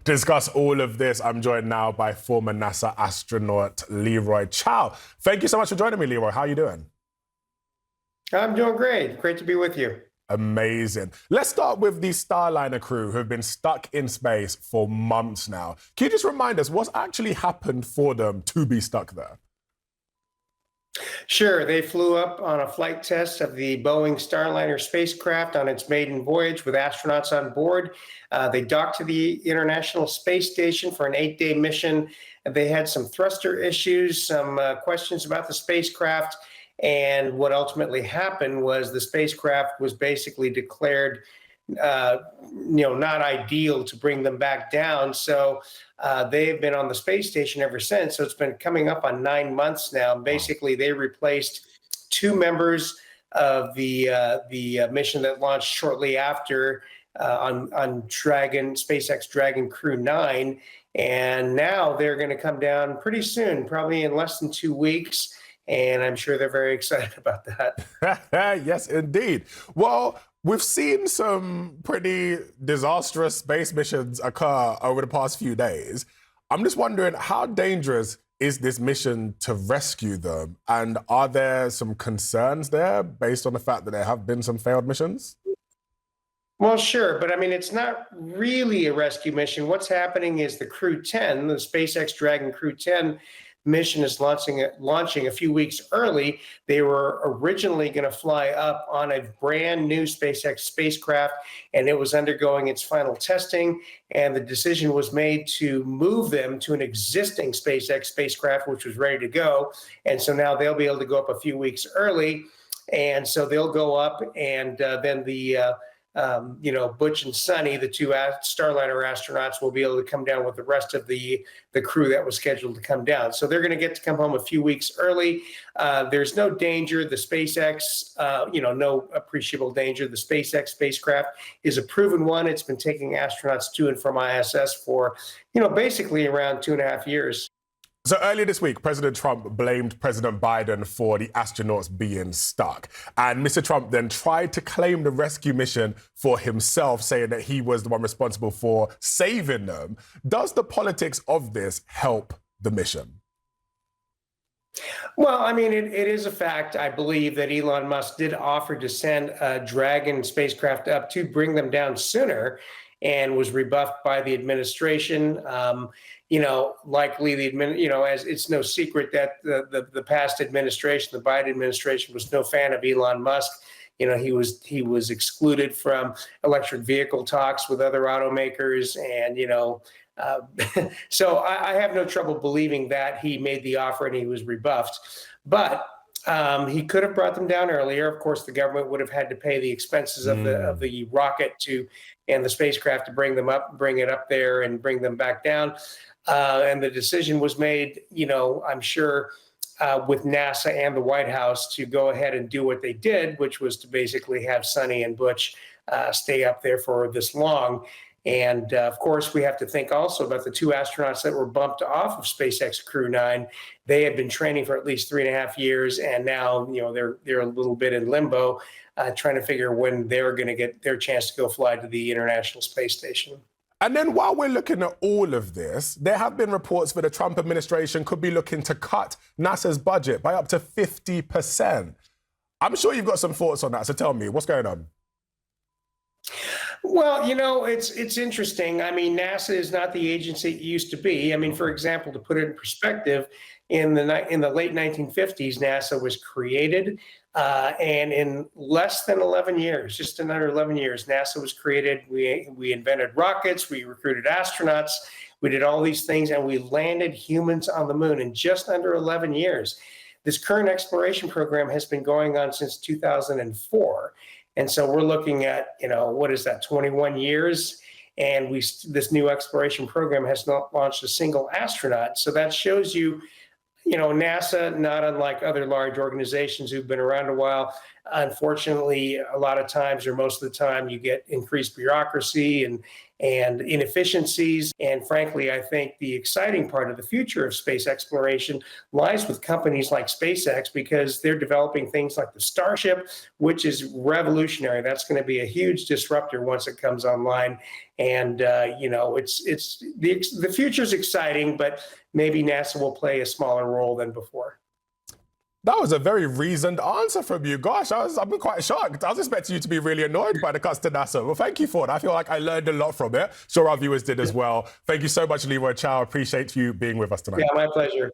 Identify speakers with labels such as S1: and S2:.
S1: Discuss all of this, I'm joined now by former NASA astronaut Leroy Chow. Thank you so much for joining me, Leroy. How are you doing?
S2: I'm doing great. Great to be with you.
S1: Amazing. Let's start with the Starliner crew who have been stuck in space for months now. Can you just remind us what's actually happened for them to be stuck there?
S2: Sure, they flew up on a flight test of the Boeing Starliner spacecraft on its maiden voyage with astronauts on board. They docked to the International Space Station for an 8-day mission. They had some thruster issues, some questions about the spacecraft, and what ultimately happened was the spacecraft was basically declared not ideal to bring them back down. So they've been on the space station ever since. So it's been coming up on 9 months now.
S1: Wow.
S2: Basically, they replaced two members of the mission that launched shortly after on Dragon SpaceX Dragon Crew 9, and now they're going to come down pretty soon, probably in less than 2 weeks. And I'm sure they're very excited about that.
S1: Yes, indeed. Well, we've seen some pretty disastrous space missions occur over the past few days. I'm just wondering, how dangerous is this mission to rescue them? And are there some concerns there based on the fact that there have been some failed missions?
S2: Well, sure, but I mean, it's not really a rescue mission. What's happening is the Crew 10, the SpaceX Dragon Crew 10 mission is launching a few weeks early. They were originally going to fly up on a brand new SpaceX spacecraft, and it was undergoing its final testing. And the decision was made to move them to an existing SpaceX spacecraft, which was ready to go. And so now they'll be able to go up a few weeks early. And so they'll go up, and then Butch and Sonny, the two Starliner astronauts, will be able to come down with the rest of the crew that was scheduled to come down. So they're going to get to come home a few weeks early. There's no danger. The SpaceX, no appreciable danger. The SpaceX spacecraft is a proven one. It's been taking astronauts to and from ISS for, basically around 2.5 years.
S1: So earlier this week, President Trump blamed President Biden for the astronauts being stuck. And Mr. Trump then tried to claim the rescue mission for himself, saying that he was the one responsible for saving them. Does the politics of this help the mission?
S2: Well, I mean, it is a fact, I believe, that Elon Musk did offer to send a Dragon spacecraft up to bring them down sooner, and was rebuffed by the administration. Likely as it's no secret that the past administration, the Biden administration, was no fan of Elon Musk. He was excluded from electric vehicle talks with other automakers, and so I have no trouble believing that he made the offer and he was rebuffed. But he could have brought them down earlier. Of course, the government would have had to pay the expenses of the rocket and the spacecraft to bring it up there and bring them back down. And the decision was made, I'm sure, with NASA and the White House to go ahead and do what they did, which was to basically have Sonny and Butch stay up there for this long. And of course, we have to think also about the two astronauts that were bumped off of SpaceX Crew 9. They had been training for at least 3.5 years, and now they're a little bit in limbo, trying to figure when they're going to get their chance to go fly to the International Space Station.
S1: And then while we're looking at all of this, there have been reports that the Trump administration could be looking to cut NASA's budget by up to 50%. I'm sure you've got some thoughts on that, so tell me, what's going on?
S2: Well, it's interesting. I mean, NASA is not the agency it used to be. I mean, for example, to put it in perspective, in the late 1950s, NASA was created, and in less than 11 years, just another 11 years, NASA was created. We invented rockets, we recruited astronauts, we did all these things, and we landed humans on the moon in just under 11 years. This current exploration program has been going on since 2004. And so we're looking at, what is that, 21 years? And this new exploration program has not launched a single astronaut. So that shows you, NASA, not unlike other large organizations who've been around a while, Unfortunately, a lot of times, or most of the time, you get increased bureaucracy and inefficiencies. And frankly, I think the exciting part of the future of space exploration lies with companies like SpaceX, because they're developing things like the Starship, which is revolutionary. That's going to be a huge disruptor once it comes online. And it's the future's exciting, but maybe NASA will play a smaller role than before.
S1: That was a very reasoned answer from you. Gosh, I've been quite shocked. I was expecting you to be really annoyed by the cuts to NASA. Well, thank you for it. I feel like I learned a lot from it. Sure, our viewers did as well. Thank you so much, Leroy Chow. Appreciate you being with us tonight.
S2: Yeah, my pleasure.